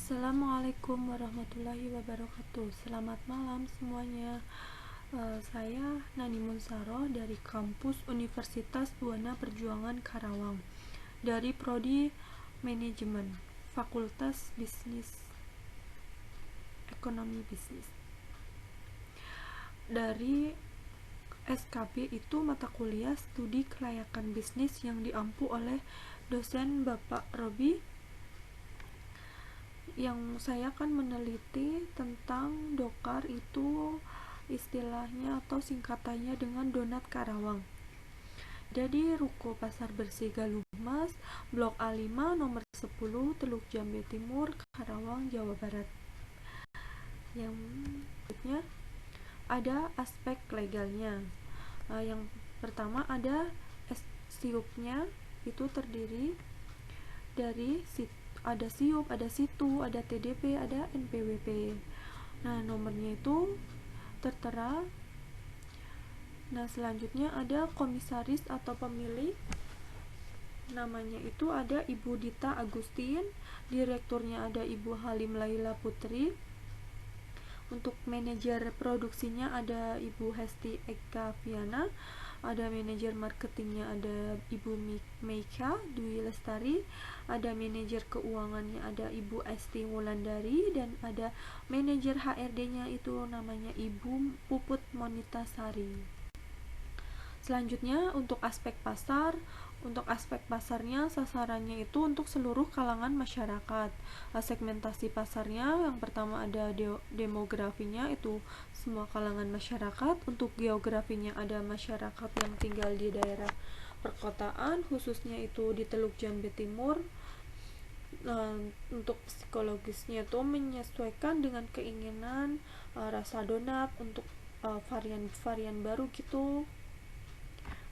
Assalamualaikum warahmatullahi wabarakatuh. Selamat malam semuanya. Saya Nani Munsaro dari kampus Universitas Buana Perjuangan Karawang, dari Prodi Manajemen, Fakultas Bisnis Ekonomi Bisnis. Dari SKB itu mata kuliah studi kelayakan bisnis yang diampu oleh dosen Bapak Robi, yang saya akan meneliti tentang dokar itu istilahnya atau singkatannya dengan donat Karawang. Jadi Ruko Pasar Bersih Galumas, Blok A5 nomor 10, Teluk Jambe Timur, Karawang, Jawa Barat. Yang berikutnya ada aspek legalnya. Yang pertama ada SIUP-nya, itu terdiri dari ada SIUP, ada SITU, ada TDP, ada NPWP. Nah, nomornya itu tertera. Nah, selanjutnya ada komisaris atau pemilik. Namanya itu ada Ibu Dita Agustin, direkturnya ada Ibu Halim Laila Putri. Untuk manajer produksinya ada Ibu Hesti Eka Viana, ada manajer marketingnya ada Ibu Meika Dwi Lestari, ada manajer keuangannya ada Ibu Esti Wulandari, dan ada manajer HRD-nya itu namanya Ibu Puput Monitasari. Selanjutnya untuk aspek pasar. Untuk aspek pasarnya, sasarannya itu untuk seluruh kalangan masyarakat. Segmentasi pasarnya, yang pertama ada demografinya, itu semua kalangan masyarakat. Untuk geografinya ada masyarakat yang tinggal di daerah perkotaan, khususnya itu di Teluk Jambe Timur. Untuk psikologisnya itu menyesuaikan dengan keinginan rasa donat untuk varian-varian baru gitu.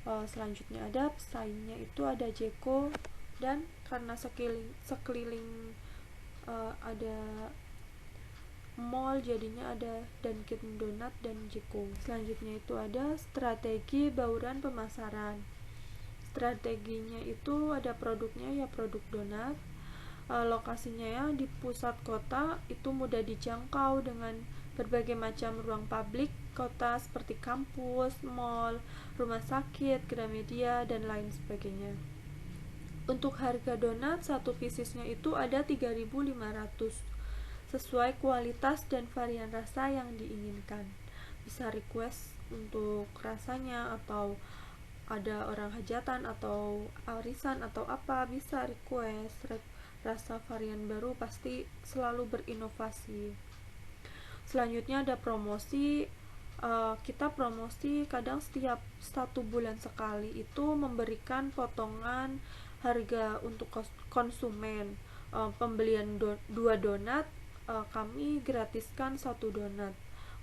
Selanjutnya ada pesaingnya itu ada Jeko, dan karena sekeliling ada mall jadinya ada Dunkin Donat dan Jeko. Selanjutnya itu ada strategi bauran pemasaran. Strateginya itu ada produknya ya produk donat. Lokasinya ya di pusat kota, itu mudah dijangkau dengan berbagai macam ruang publik kota seperti kampus, mall, rumah sakit, Gramedia, dan lain sebagainya. Untuk harga donat satu piecesnya itu ada 3.500 sesuai kualitas dan varian rasa yang diinginkan. Bisa request untuk rasanya, atau ada orang hajatan atau arisan atau apa, bisa request rasa varian baru, pasti selalu berinovasi. Selanjutnya ada promosi. Kita promosi kadang setiap 1 bulan sekali itu memberikan potongan harga untuk konsumen. Pembelian 2 donat, kami gratiskan 1 donat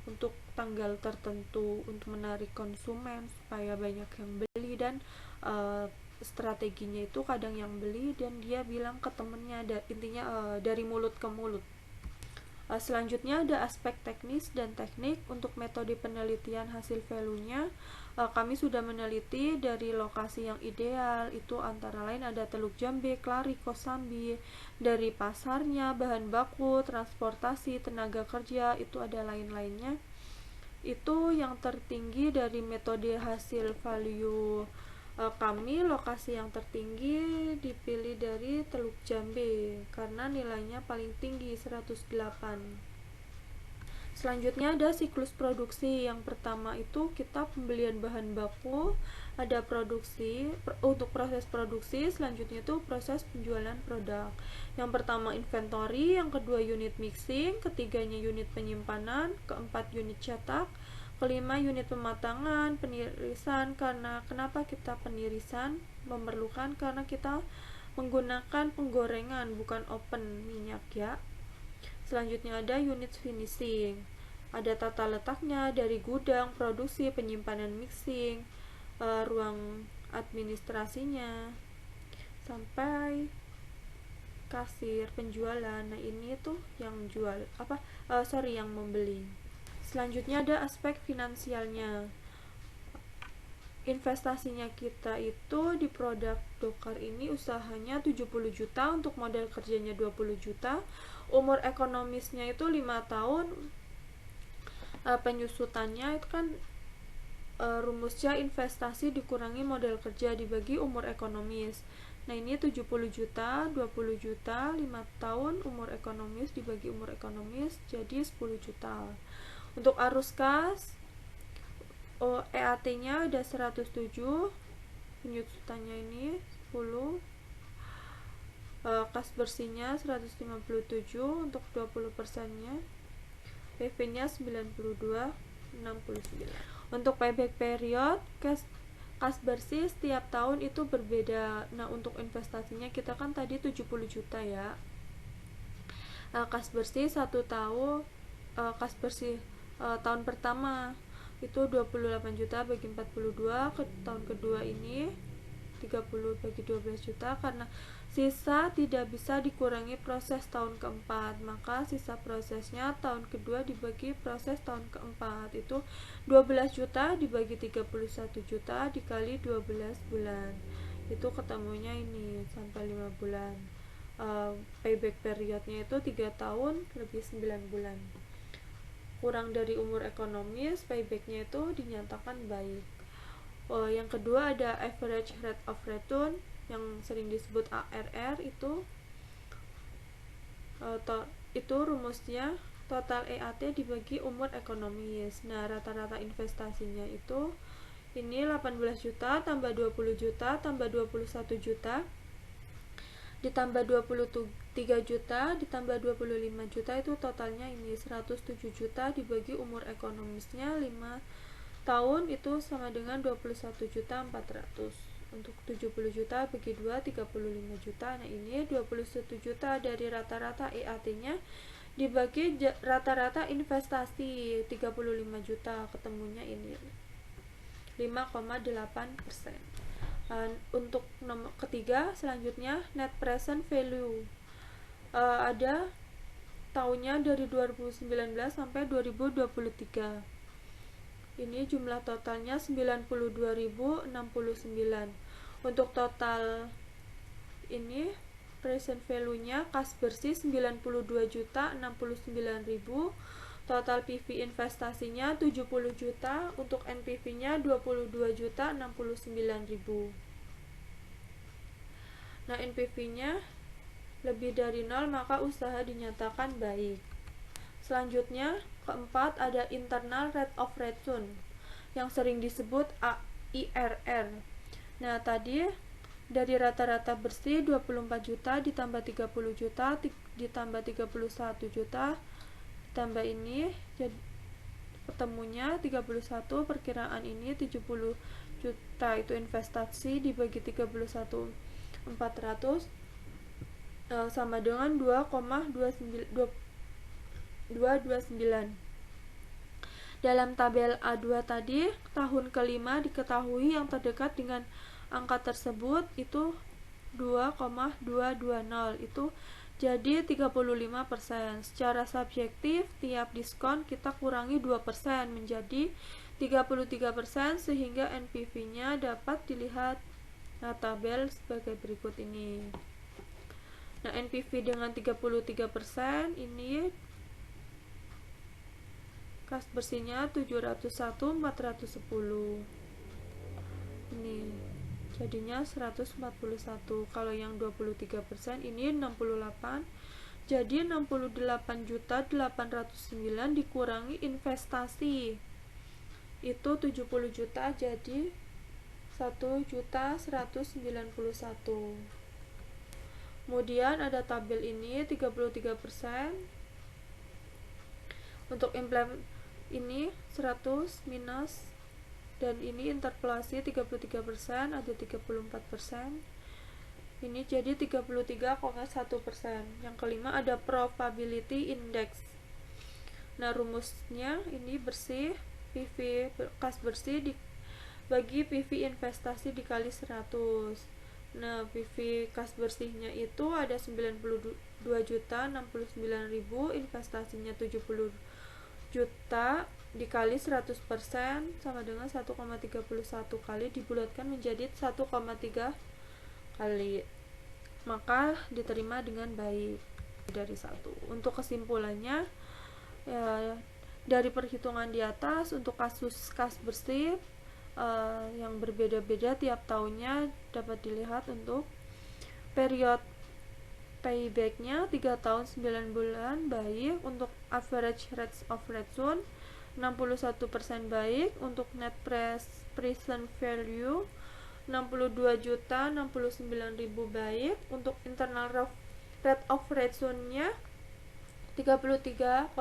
untuk tanggal tertentu untuk menarik konsumen supaya banyak yang beli. Dan strateginya itu kadang yang beli dan dia bilang ke temennya, intinya dari mulut ke mulut. Selanjutnya ada aspek teknis dan teknik. Untuk metode penelitian hasil value-nya, kami sudah meneliti dari lokasi yang ideal, itu antara lain ada Teluk Jambe, Klari, Kosambi. Dari pasarnya, bahan baku, transportasi, tenaga kerja, itu ada lain-lainnya. Itu yang tertinggi dari metode hasil value kami, lokasi yang tertinggi dipilih dari Teluk Jambe karena nilainya paling tinggi 108. Selanjutnya ada siklus produksi. Yang pertama itu kita pembelian bahan baku, ada produksi. Untuk proses produksi selanjutnya itu proses penjualan produk. Yang pertama inventory, yang kedua unit mixing, ketiganya unit penyimpanan, keempat unit cetak, kelima unit pematangan, penirisan. Kenapa kita penirisan memerlukan? Karena kita menggunakan penggorengan bukan open minyak ya. Selanjutnya ada unit finishing. Ada tata letaknya dari gudang, produksi, penyimpanan, mixing, ruang administrasinya, sampai kasir, penjualan. Nah, ini tuh yang jual yang membeli. Selanjutnya ada aspek finansialnya. investasinya kita itu di produk Dokar ini usahanya 70 juta, untuk modal kerjanya 20 juta, umur ekonomisnya itu 5 tahun. Penyusutannya itu kan rumusnya investasi dikurangi modal kerja dibagi umur ekonomis. Nah, ini 70 juta, 20 juta, 5 tahun umur ekonomis dibagi umur ekonomis jadi 10 juta. Untuk arus kas EAT-nya ada 107, penyusutannya ini 10, kas bersihnya 157 untuk 20%-nya, PV-nya 92, 69. Untuk payback period, kas bersih setiap tahun itu berbeda. Nah, untuk investasinya kita kan tadi 70 juta ya. Kas bersih 1 tahun, kas bersih tahun pertama itu 28 juta bagi 42, ke tahun kedua ini 30 bagi 12 juta, karena sisa tidak bisa dikurangi proses tahun keempat, maka sisa prosesnya tahun kedua dibagi proses tahun keempat, itu 12 juta dibagi 31 juta dikali 12 bulan, itu ketemunya ini sampai 5 bulan. Payback periodnya itu 3 tahun lebih 9 bulan. Kurang dari umur ekonomis, paybacknya itu dinyatakan baik. Yang kedua ada average rate of return yang sering disebut ARR, itu rumusnya total EAT dibagi umur ekonomis. Nah, rata-rata investasinya itu ini 18 juta tambah 20 juta tambah 21 juta ditambah 23 juta ditambah 25 juta, itu totalnya ini 107 juta dibagi umur ekonomisnya 5 tahun, itu sama dengan 21.400.000. Untuk 70 juta bagi 2 35 juta. Nah, ini 21 juta dari rata-rata EAT-nya dibagi rata-rata investasi 35 juta, ketemunya ini 5,8%. Untuk nomor ketiga selanjutnya net present value, ada tahunnya dari 2019 sampai 2023. Ini jumlah totalnya 92.069. Untuk total ini present value-nya kas bersih 92.069.000, total PV investasinya 70 juta, untuk NPV-nya 22.069.000. Nah, NPV-nya lebih dari 0 maka usaha dinyatakan baik. Selanjutnya, keempat ada internal rate of return yang sering disebut IRR. Nah, tadi dari rata-rata bersih 24 juta ditambah 30 juta ditambah 31 juta ditambah ini jadi ketemunya 31, perkiraan ini 70 juta itu investasi dibagi 31.400 sama dengan 2,229. Dalam tabel A2 tadi, tahun kelima diketahui yang terdekat dengan angka tersebut itu 2,220, itu jadi 35%. Secara subjektif, tiap diskon kita kurangi 2% menjadi 33%, sehingga NPV-nya dapat dilihat tabel sebagai berikut ini. Nah, NPV dengan 33% ini kas bersihnya 701.410. Ini jadinya 141. Kalau yang 23% ini 68. Jadi 68.809 dikurangi investasi. Itu 70 juta jadi 1.191. Kemudian ada tabel ini 33%. Untuk ini 100 minus dan ini interpolasi 33%, ada 34%. Ini jadi 33,1%. Yang kelima ada probability index. Nah, rumusnya ini bersih PV kas bersih bagi PV investasi dikali 100. Nah, PV kas bersihnya itu ada 92.069.000, investasinya 70 juta dikali 100% sama dengan 1,31 kali, dibulatkan menjadi 1,3 kali, maka diterima dengan baik dari 1. Untuk kesimpulannya, ya, dari perhitungan di atas untuk kasus kas bersih yang berbeda-beda tiap tahunnya dapat dilihat untuk period paybacknya 3 tahun 9 bulan baik, untuk average rates of return 61% baik, untuk net present value 62.069.000 baik, untuk internal rate of return-nya 33,1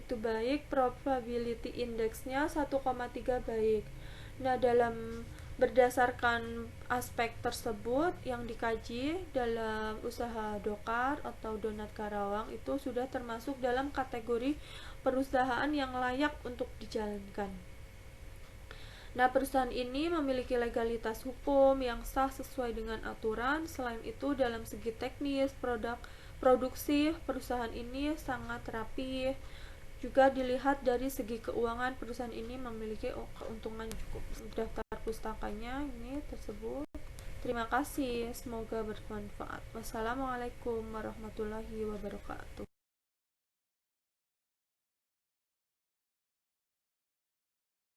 itu baik, probability index-nya 1,3 baik. Nah, dalam berdasarkan aspek tersebut yang dikaji dalam usaha Dokar atau Donat Karawang itu sudah termasuk dalam kategori perusahaan yang layak untuk dijalankan. Nah, perusahaan ini memiliki legalitas hukum yang sah sesuai dengan aturan. Selain itu, dalam segi teknis, produksi perusahaan ini sangat rapi. Juga dilihat dari segi keuangan, perusahaan ini memiliki keuntungan cukup. Daftar pustakanya ini tersebut. Terima kasih, semoga bermanfaat. Wassalamualaikum warahmatullahi wabarakatuh.